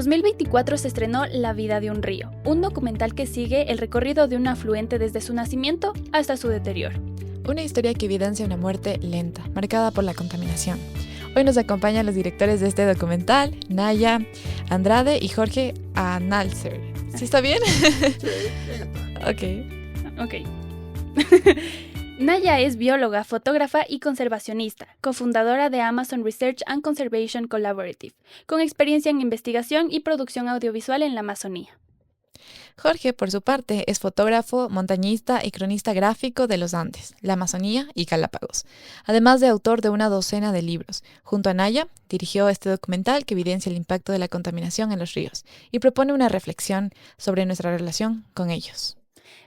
En 2024 se estrenó La vida de un río, un documental que sigue el recorrido de un afluente desde su nacimiento hasta su deterioro. Una historia que evidencia una muerte lenta, marcada por la contaminación. Hoy nos acompañan los directores de este documental, Naya Andrade y Jorge Analser. ¿Sí está bien? Sí, Ok. Naya es bióloga, fotógrafa y conservacionista, cofundadora de Amazon Research and Conservation Collaborative, con experiencia en investigación y producción audiovisual en la Amazonía. Jorge, por su parte, es fotógrafo, montañista y cronista gráfico de los Andes, la Amazonía y Galápagos, además de autor de una docena de libros. Junto a Naya, dirigió este documental que evidencia el impacto de la contaminación en los ríos y propone una reflexión sobre nuestra relación con ellos.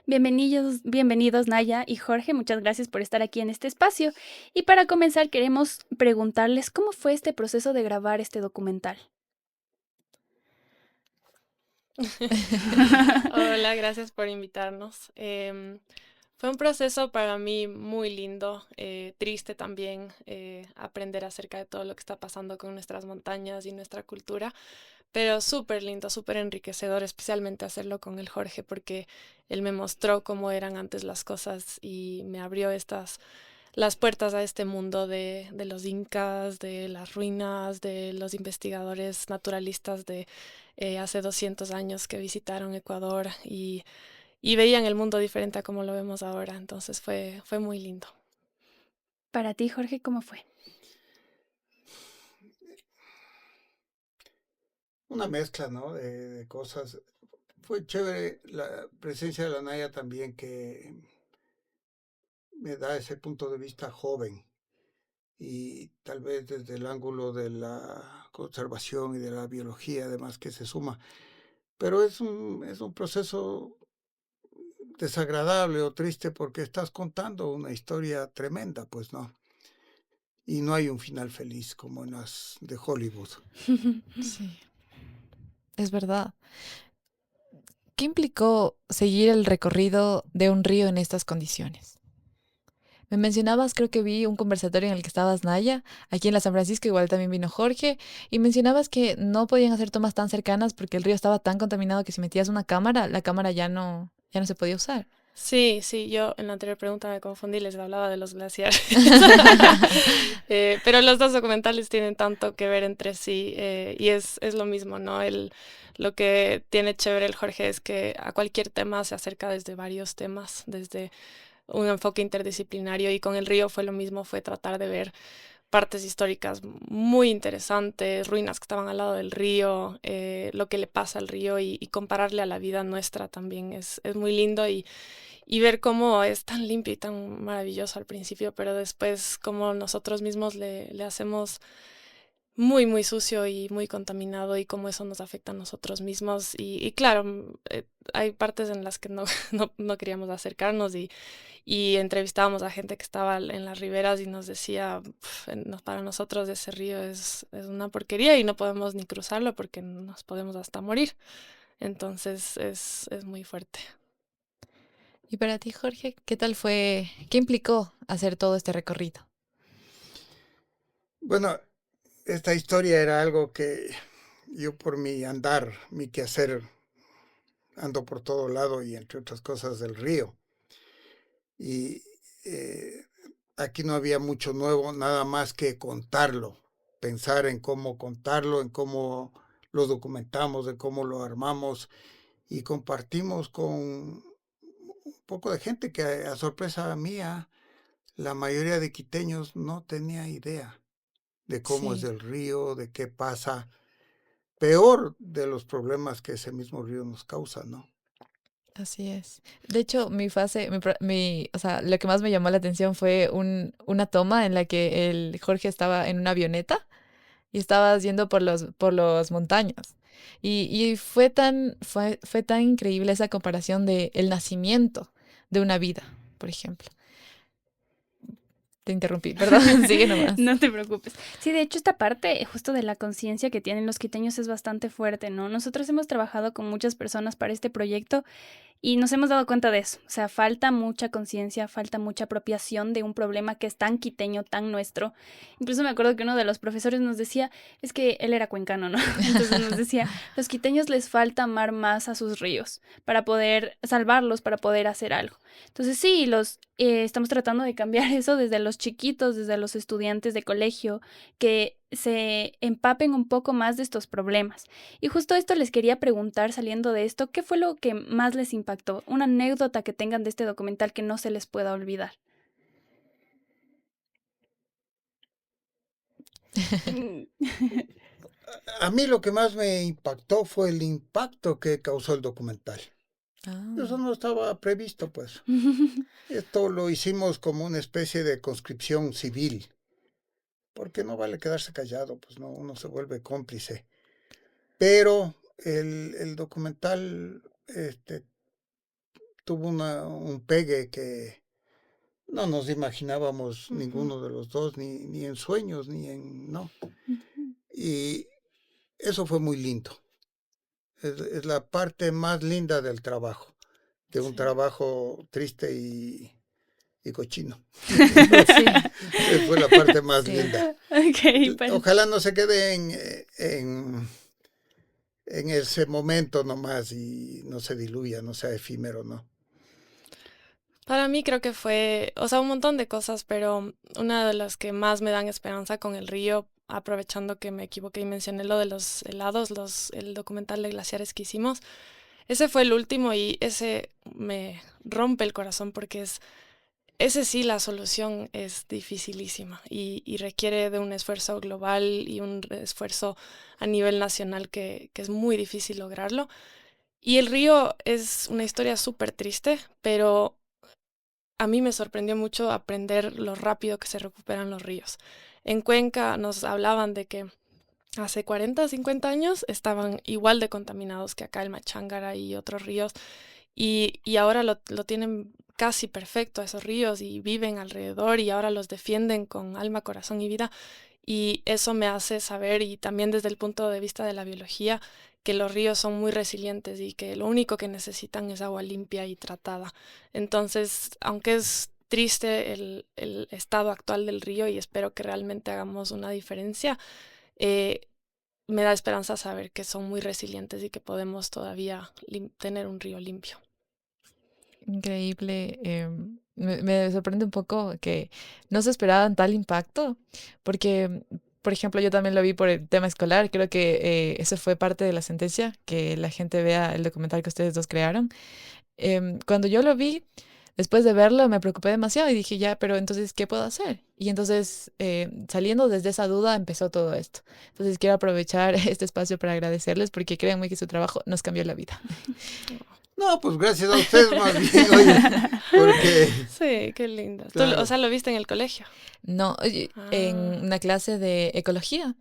Bienvenidos Naya y Jorge, muchas gracias por estar aquí en este espacio. Y para comenzar queremos preguntarles cómo fue este proceso de grabar este documental. Hola, gracias por invitarnos. Fue un proceso para mí muy lindo, triste también, aprender acerca de todo lo que está pasando con nuestras montañas y nuestra cultura, pero súper lindo, súper enriquecedor, especialmente hacerlo con el Jorge, porque él me mostró cómo eran antes las cosas y me abrió las puertas a este mundo de los incas, de las ruinas, de los investigadores naturalistas de hace 200 años que visitaron Ecuador y veían el mundo diferente a como lo vemos ahora. Entonces fue muy lindo. Para ti, Jorge, ¿cómo fue? Una mezcla, ¿no? De cosas. Fue chévere la presencia de la Naya también, que me da ese punto de vista joven y tal vez desde el ángulo de la conservación y de la biología, además que se suma. Pero es un proceso desagradable o triste porque estás contando una historia tremenda, pues, ¿no? Y no hay un final feliz como en las de Hollywood. Sí, es verdad. ¿Qué implicó seguir el recorrido de un río en estas condiciones? Me mencionabas, creo que vi un conversatorio en el que estabas Naya, aquí en la San Francisco, igual también vino Jorge, y mencionabas que no podían hacer tomas tan cercanas porque el río estaba tan contaminado que si metías una cámara, la cámara ya no se podía usar. Sí, sí, yo en la anterior pregunta me confundí, les hablaba de los glaciares. Pero los dos documentales tienen tanto que ver entre sí y es lo mismo, ¿no? Lo que tiene chévere el Jorge es que a cualquier tema se acerca desde varios temas, desde un enfoque interdisciplinario y con el río fue lo mismo, fue tratar de ver partes históricas muy interesantes, ruinas que estaban al lado del río, lo que le pasa al río y compararle a la vida nuestra también es muy lindo y ver cómo es tan limpio y tan maravilloso al principio, pero después cómo nosotros mismos le hacemos muy, muy sucio y muy contaminado y cómo eso nos afecta a nosotros mismos. Y claro, hay partes en las que no queríamos acercarnos y entrevistábamos a gente que estaba en las riberas y nos decía, para nosotros ese río es una porquería y no podemos ni cruzarlo porque nos podemos hasta morir. Entonces es muy fuerte. Y para ti, Jorge, ¿qué tal fue? ¿Qué implicó hacer todo este recorrido? Bueno, esta historia era algo que yo por mi andar, mi quehacer, ando por todo lado y entre otras cosas del río. Y eh, aquí no había mucho nuevo, nada más que contarlo, pensar en cómo contarlo, en cómo lo documentamos, en cómo lo armamos y compartimos con un poco de gente que a sorpresa mía, la mayoría de quiteños no tenía idea de cómo es Sí, el río, de qué pasa, peor de los problemas que ese mismo río nos causa, ¿no? así es. De hecho, o sea, lo que más me llamó la atención fue una toma en la que el Jorge estaba en una avioneta y estabas yendo por los montañas. Y fue tan increíble esa comparación de el nacimiento de una vida, por ejemplo. Te interrumpí, perdón, sigue nomás. No te preocupes. Sí, de hecho, esta parte justo de la conciencia que tienen los quiteños es bastante fuerte, ¿no? Nosotros hemos trabajado con muchas personas para este proyecto Y nos hemos dado cuenta de eso. O sea, falta mucha conciencia, falta mucha apropiación de un problema que es tan quiteño, tan nuestro. Incluso me acuerdo que uno de los profesores nos decía, es que él era cuencano, ¿no? Entonces nos decía, los quiteños les falta amar más a sus ríos para poder salvarlos, para poder hacer algo. Entonces sí, estamos tratando de cambiar eso desde los chiquitos, desde los estudiantes de colegio, que se empapen un poco más de estos problemas. Y justo esto les quería preguntar saliendo de esto, ¿qué fue lo que más les impactó? Una anécdota que tengan de este documental que no se les pueda olvidar. Mm. A mí lo que más me impactó fue el impacto que causó el documental. Eso Ah, no estaba previsto, pues. Esto lo hicimos como una especie de conscripción civil, porque no vale quedarse callado, pues no, uno se vuelve cómplice. Pero el documental tuvo un pegue que no nos imaginábamos Ujú, ninguno de los dos, ni en sueños, ni en... No. ujú. Y eso fue muy lindo. Es la parte más linda del trabajo, de un Sí. trabajo triste y cochino. sí, Fue la parte más sí. linda. Ok, pues. Ojalá no se quede en ese momento nomás y no se diluya, no sea efímero, ¿no? Para mí creo que fue, o sea, un montón de cosas, pero una de las que más me dan esperanza con el río, aprovechando que me equivoqué y mencioné lo de los helados, el documental de glaciares que hicimos, ese fue el último y ese me rompe el corazón porque ese sí, la solución es dificilísima y requiere de un esfuerzo global y un esfuerzo a nivel nacional que es muy difícil lograrlo. Y el río es una historia súper triste, pero a mí me sorprendió mucho aprender lo rápido que se recuperan los ríos. En Cuenca nos hablaban de que hace 40, 50 años estaban igual de contaminados que acá el Machángara y otros ríos y ahora lo tienen casi perfecto a esos ríos y viven alrededor y ahora los defienden con alma, corazón y vida. Y eso me hace saber, y también desde el punto de vista de la biología, que los ríos son muy resilientes y que lo único que necesitan es agua limpia y tratada. Entonces, aunque es triste el estado actual del río y espero que realmente hagamos una diferencia, eh, me da esperanza saber que son muy resilientes y que podemos todavía tener un río limpio. Increíble. Me sorprende un poco que no se esperaban tal impacto, porque, por ejemplo, yo también lo vi por el tema escolar. Creo que eso fue parte de la sentencia, que la gente vea el documental que ustedes dos crearon. Cuando yo lo vi, después de verlo, me preocupé demasiado y dije, ya, pero entonces, ¿qué puedo hacer? Y entonces, saliendo desde esa duda, empezó todo esto. Entonces, quiero aprovechar este espacio para agradecerles porque créanme que su trabajo nos cambió la vida. No, pues gracias a ustedes más bien, oye, porque, Sí, qué lindo. Tú, o claro, sea, lo viste en el colegio. No, oye, en Ah, una clase de ecología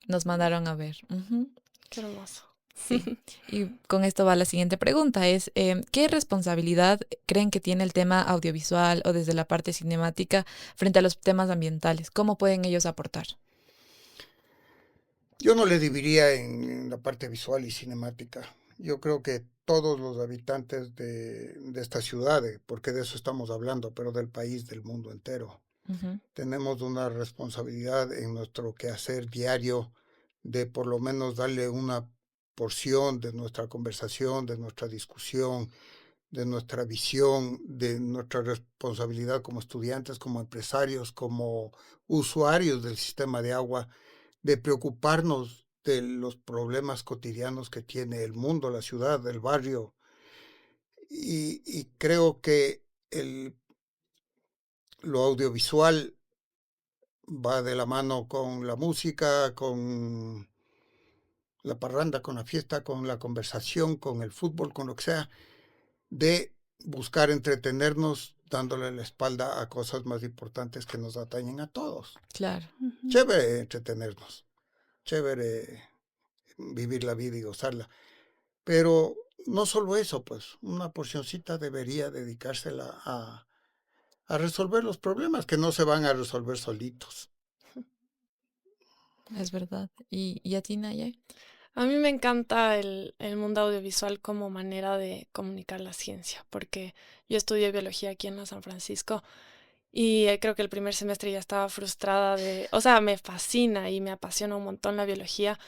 nos mandaron a ver. Ujú, qué hermoso. sí. Y con esto va la siguiente pregunta, es ¿qué responsabilidad creen que tiene el tema audiovisual o desde la parte cinemática frente a los temas ambientales? ¿Cómo pueden ellos aportar? yo no le dividiría en la parte visual y cinemática. Yo creo que todos los habitantes de esta ciudad, porque de eso estamos hablando, pero del país, del mundo entero, Ujú, tenemos una responsabilidad en nuestro quehacer diario de por lo menos darle una porción de nuestra conversación, de nuestra discusión, de nuestra visión, de nuestra responsabilidad como estudiantes, como empresarios, como usuarios del sistema de agua, de preocuparnos de los problemas cotidianos que tiene el mundo, la ciudad, el barrio. Y creo que lo audiovisual va de la mano con la música, con la parranda, con la fiesta, con la conversación, con el fútbol, con lo que sea, de buscar entretenernos dándole la espalda a cosas más importantes que nos atañen a todos. claro, Ujú. Chévere entretenernos, chévere vivir la vida y gozarla, pero no solo eso, pues una porcioncita debería dedicársela a resolver los problemas que no se van a resolver solitos. es verdad. Y a ti, Naya? A mí me encanta el mundo audiovisual como manera de comunicar la ciencia, porque yo estudié biología aquí en la San Francisco y creo que el primer semestre ya estaba frustrada o sea, me fascina y me apasiona un montón la biología,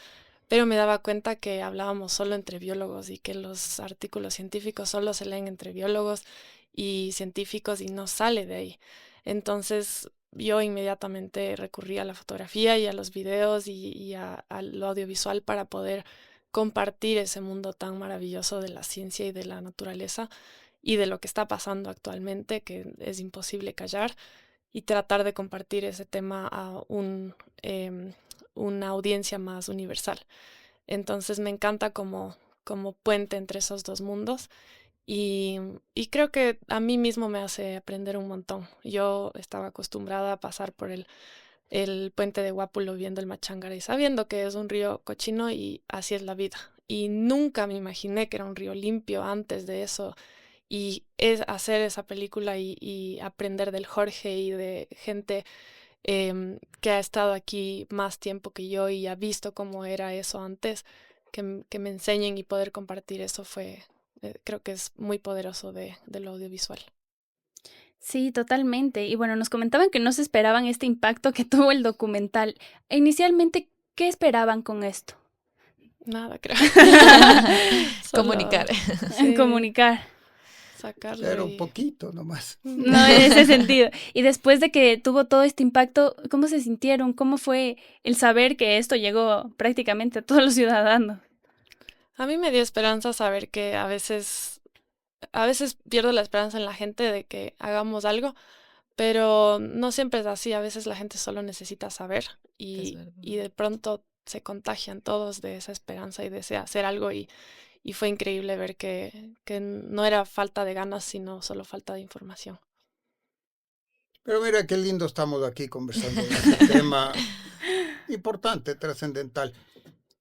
pero me daba cuenta que hablábamos solo entre biólogos y que los artículos científicos solo se leen entre biólogos y científicos y no sale de ahí. Entonces yo inmediatamente recurrí a la fotografía y a los videos a lo audiovisual para poder compartir ese mundo tan maravilloso de la ciencia y de la naturaleza y de lo que está pasando actualmente, que es imposible callar, y tratar de compartir ese tema a una audiencia más universal. Entonces me encanta como puente entre esos dos mundos y creo que a mí mismo me hace aprender un montón. Yo estaba acostumbrada a pasar por el puente de Guápulo viendo el Machangara y sabiendo que es un río cochino y así es la vida. Y nunca me imaginé que era un río limpio antes de eso. Y es hacer esa película y aprender del Jorge y de gente que ha estado aquí más tiempo que yo y ha visto cómo era eso antes, que me enseñen y poder compartir eso creo que es muy poderoso de lo audiovisual. Sí, totalmente. Y bueno, nos comentaban que no se esperaban este impacto que tuvo el documental. Inicialmente, ¿qué esperaban con esto? Nada, creo. Comunicar. Sí, Comunicar. sacarlo Era un poquito nomás. No, en ese sentido. Y después de que tuvo todo este impacto, ¿cómo se sintieron? ¿Cómo fue el saber que esto llegó prácticamente a todos los ciudadanos? A mí me dio esperanza saber que a veces pierdo la esperanza en la gente de que hagamos algo, pero no siempre es así. A veces la gente solo necesita saber Es verdad. y de pronto se contagian todos de esa esperanza y desea hacer algo y fue increíble ver que no era falta de ganas, sino solo falta de información. Pero mira qué lindo estamos aquí conversando de este tema importante, trascendental.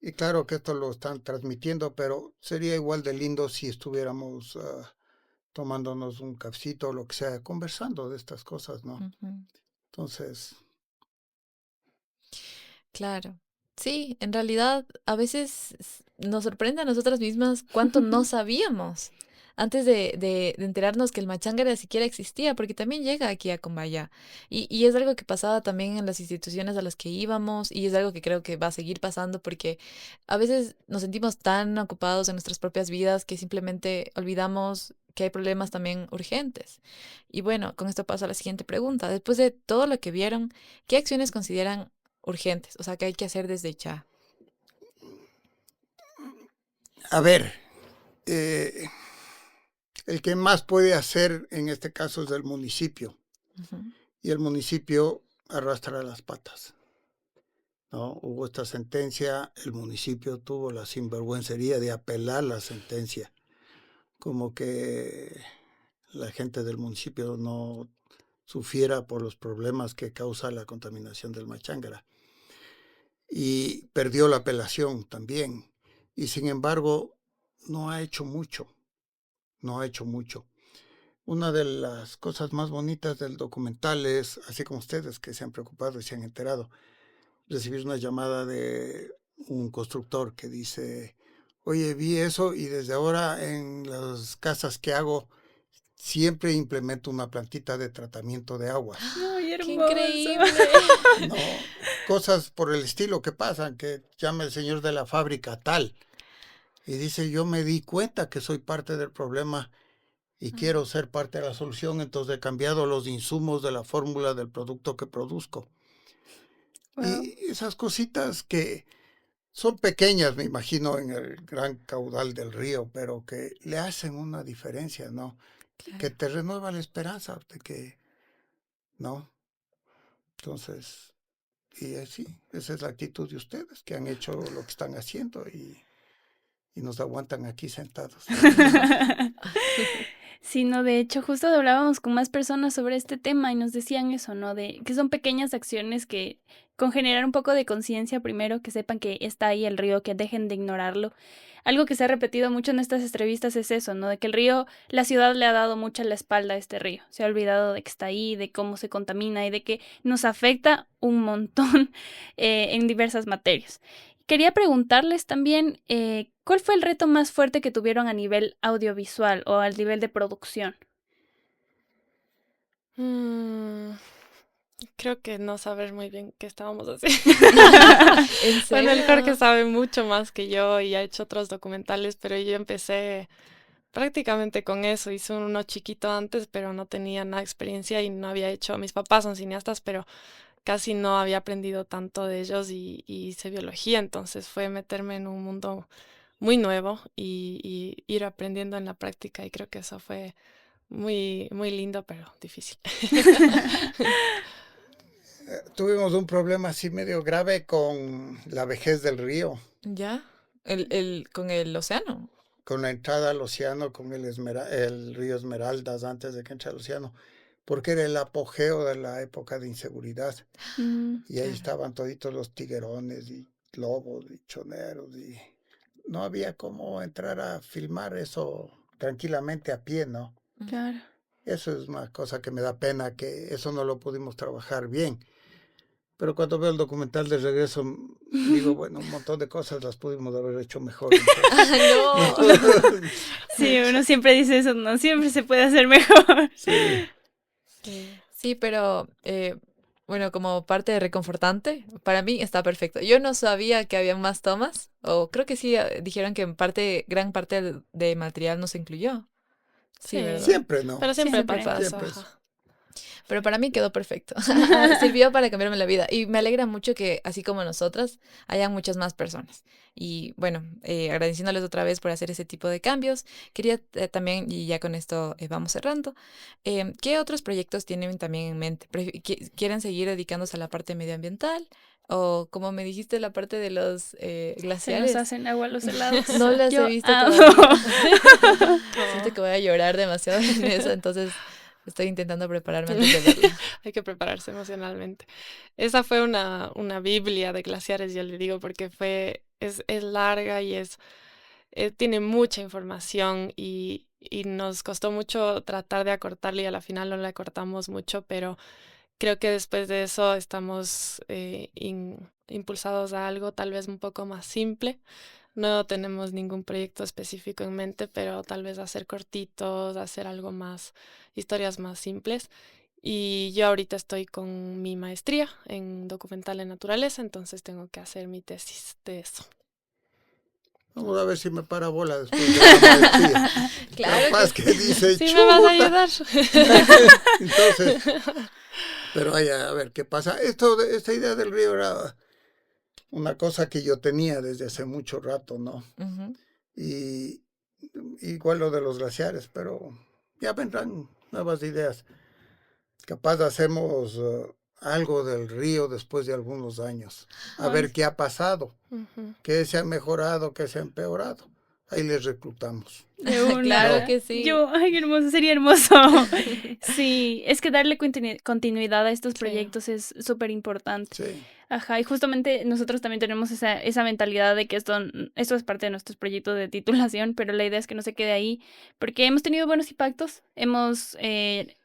Y claro que esto lo están transmitiendo, pero sería igual de lindo si estuviéramos tomándonos un cafecito o lo que sea, conversando de estas cosas, ¿no? Ujú. Entonces, Claro. Sí, en realidad a veces nos sorprende a nosotras mismas cuánto no sabíamos antes de enterarnos que el Machángara siquiera existía, porque también llega aquí a Combaya. Y es algo que pasaba también en las instituciones a las que íbamos y es algo que creo que va a seguir pasando porque a veces nos sentimos tan ocupados en nuestras propias vidas que simplemente olvidamos que hay problemas también urgentes. Y bueno, con esto paso a la siguiente pregunta. Después de todo lo que vieron, ¿qué acciones consideran urgentes? O sea, que hay que hacer desde ya. a ver, eh, el que más puede hacer en este caso es el municipio. Ujú. Y el municipio arrastra las patas, ¿no? Hubo esta sentencia, el municipio tuvo la sinvergüencería de apelar la sentencia, como que la gente del municipio no sufriera por los problemas que causa la contaminación del Machángara. Y perdió la apelación también. Y sin embargo, no ha hecho mucho, no ha hecho mucho. Una de las cosas más bonitas del documental es, así como ustedes que se han preocupado y se han enterado, recibir una llamada de un constructor que dice, oye, vi eso y desde ahora en las casas que hago siempre implemento una plantita de tratamiento de aguas. ¡Ay, ¡Qué hermoso! increíble! No, cosas por el estilo que pasan, que llama el señor de la fábrica tal y dice, yo me di cuenta que soy parte del problema y quiero ser parte de la solución, entonces he cambiado los insumos de la fórmula del producto que produzco. Wow. Y esas cositas que son pequeñas, me imagino, en el gran caudal del río, pero que le hacen una diferencia, ¿no? Que Claro. te renueva la esperanza de que, ¿no? Entonces, y así, esa es la actitud de ustedes, que han hecho lo que están haciendo y nos aguantan aquí sentados. Sí, no, de hecho, justo hablábamos con más personas sobre este tema y nos decían eso, ¿no? De que son pequeñas acciones que con generar un poco de conciencia primero, que sepan que está ahí el río, que dejen de ignorarlo. Algo que se ha repetido mucho en estas entrevistas es eso, ¿no? De que el río, la ciudad le ha dado mucha la espalda a este río. Se ha olvidado de que está ahí, de cómo se contamina y de que nos afecta un montón en diversas materias. Quería preguntarles también, ¿cuál fue el reto más fuerte que tuvieron a nivel audiovisual o al nivel de producción? Mm, creo que no saber muy bien qué estábamos haciendo. ¿En Bueno, el Jorge serio? sabe mucho más que yo y ha hecho otros documentales, pero yo empecé prácticamente con eso. Hice uno chiquito antes, pero no tenía nada de experiencia y no había hecho. Mis papás son cineastas, pero casi no había aprendido tanto de ellos y hice biología, entonces fue meterme en un mundo muy nuevo y ir aprendiendo en la práctica y creo que eso fue muy, muy lindo, pero difícil. Tuvimos un problema así medio grave con la vejez del río, ¿Ya? Con el océano. con la entrada al océano, con el río Esmeraldas antes de que entre al océano, porque era el apogeo de la época de inseguridad. Y ahí Claro. estaban toditos los tiguerones y lobos y choneros y no había cómo entrar a filmar eso tranquilamente a pie, ¿no? Claro. Eso es una cosa que me da pena, que eso no lo pudimos trabajar bien. Pero cuando veo el documental de regreso, digo, bueno, un montón de cosas las pudimos haber hecho mejor. Entonces, No. Sí, uno siempre dice eso, no siempre se puede hacer mejor. sí, Sí. Sí, pero bueno, como parte de reconfortante, para mí está perfecto. Yo no sabía que había más tomas, o creo que sí dijeron que en parte, gran parte de material no se incluyó. Sí, Sí, ¿verdad? siempre no, pero siempre Siempre. pasa eso, siempre es. ajá. Pero para mí quedó perfecto. Sirvió para cambiarme la vida. Y me alegra mucho que, así como nosotras, hayan muchas más personas. Y bueno, agradeciéndoles otra vez por hacer ese tipo de cambios, quería también, y ya con esto vamos cerrando, ¿qué otros proyectos tienen también en mente? ¿Quieren seguir dedicándose a la parte medioambiental? O como me dijiste, la parte de los Se nos glaciares. hacen agua los helados. No las he Yo visto amo. todavía. Siento Oh, que voy a llorar demasiado en eso, entonces estoy intentando prepararme antes de verla. hay que prepararse emocionalmente. Esa fue una biblia de glaciares, yo le digo, porque es larga y tiene mucha información y nos costó mucho tratar de acortarla y a la final no la cortamos mucho, pero creo que después de eso estamos impulsados a algo tal vez un poco más simple. No tenemos ningún proyecto específico en mente, pero tal vez hacer cortitos, hacer algo más, historias más simples. Y yo ahorita estoy con mi maestría en documental en naturaleza, entonces tengo que hacer mi tesis de eso. Vamos a ver si me para bola después de la maestría. Claro Capaz que que dice, Sí, me vas a chuta. ayudar. Entonces, pero a ver qué pasa. Esta idea del río era una cosa que yo tenía desde hace mucho rato, ¿no? Ujú. Y igual lo de los glaciares, pero ya vendrán nuevas ideas. Capaz hacemos algo del río después de algunos años. A Ay, ver qué ha pasado, Ujú. qué se ha mejorado, qué se ha empeorado. Ahí les reclutamos. de Claro una. ¿No? que sí. Yo, ay, hermoso, sería hermoso. Sí, es que darle continuidad a estos Sí. proyectos es súper importante. Sí. Ajá, y justamente nosotros también tenemos esa mentalidad de que esto es parte de nuestros proyectos de titulación, pero la idea es que no se quede ahí, porque hemos tenido buenos impactos, hemos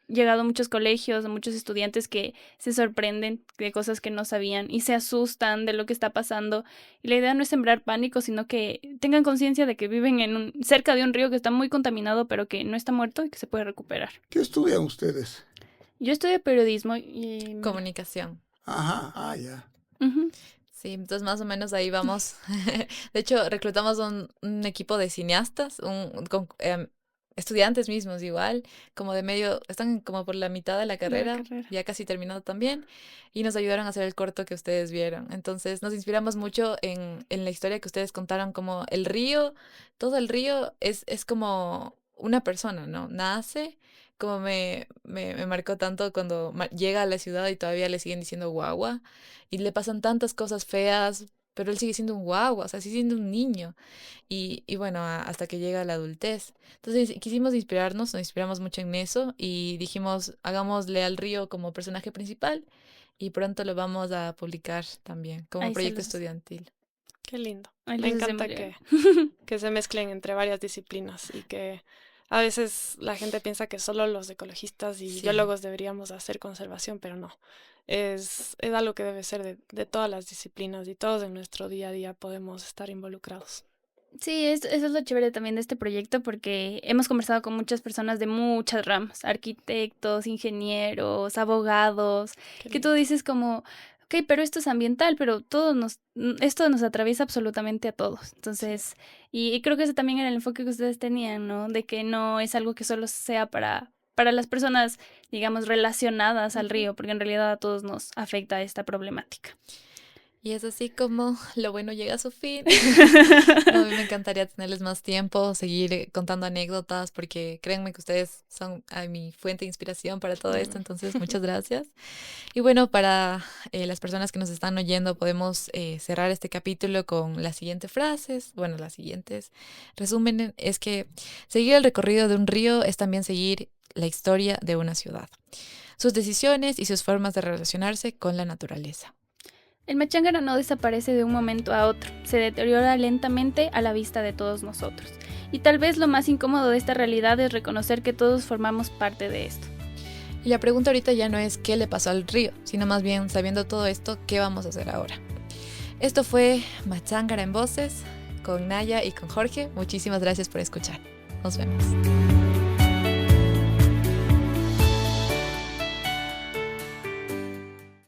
llegado a muchos colegios, a muchos estudiantes que se sorprenden de cosas que no sabían y se asustan de lo que está pasando. Y la idea no es sembrar pánico, sino que tengan conciencia de que viven cerca de un río que está muy contaminado, pero que no está muerto y que se puede recuperar. ¿Qué estudian ustedes? Yo estudio periodismo y... Comunicación. Ajá, ya. Ujú. Sí, entonces más o menos ahí vamos. De hecho, reclutamos un equipo de cineastas, estudiantes mismos igual, como de medio, están como por la mitad de la De la carrera, carrera. ya casi terminado también, y nos ayudaron a hacer el corto que ustedes vieron. Entonces nos inspiramos mucho en la historia que ustedes contaron, como el río, todo el río es como una persona, ¿no? Nace, como me marcó tanto cuando llega a la ciudad y todavía le siguen diciendo guagua y le pasan tantas cosas feas, pero él sigue siendo un guagua, o sea, sigue siendo un niño. Y bueno, hasta que llega la adultez. Entonces quisimos inspirarnos, nos inspiramos mucho en eso y dijimos, hagámosle al río como personaje principal y pronto lo vamos a publicar también como Ahí se proyecto los, estudiantil. Qué lindo. ahí Me los encanta hacemos llegar. que se mezclen entre varias disciplinas y que A veces la gente piensa que solo los ecologistas y Sí. biólogos deberíamos hacer conservación, pero no. Es algo que debe ser de todas las disciplinas y todos en nuestro día a día podemos estar involucrados. Sí, eso es lo chévere también de este proyecto porque hemos conversado con muchas personas de muchas ramas, arquitectos, ingenieros, abogados, Qué que tú lindo. dices como, ok, pero esto es ambiental, pero esto nos atraviesa absolutamente a todos. Entonces, y creo que ese también era el enfoque que ustedes tenían, ¿no? De que no es algo que solo sea para las personas, digamos, relacionadas al Ujú. río, porque en realidad a todos nos afecta esta problemática. Y es así como lo bueno llega a su fin. No, a mí me encantaría tenerles más tiempo, seguir contando anécdotas, porque créanme que ustedes son mi fuente de inspiración para todo esto, entonces muchas gracias. Y bueno, para las personas que nos están oyendo, podemos cerrar este capítulo con las siguientes frases. Bueno, las siguientes. Resumen es que seguir el recorrido de un río es también seguir la historia de una ciudad, sus decisiones y sus formas de relacionarse con la naturaleza. El machángara no desaparece de un momento a otro, se deteriora lentamente a la vista de todos nosotros. Y tal vez lo más incómodo de esta realidad es reconocer que todos formamos parte de esto. Y la pregunta ahorita ya no es qué le pasó al río, sino más bien, sabiendo todo esto, ¿qué vamos a hacer ahora? Esto fue Machángara en Voces con Naya y con Jorge. Muchísimas gracias por escuchar. Nos vemos.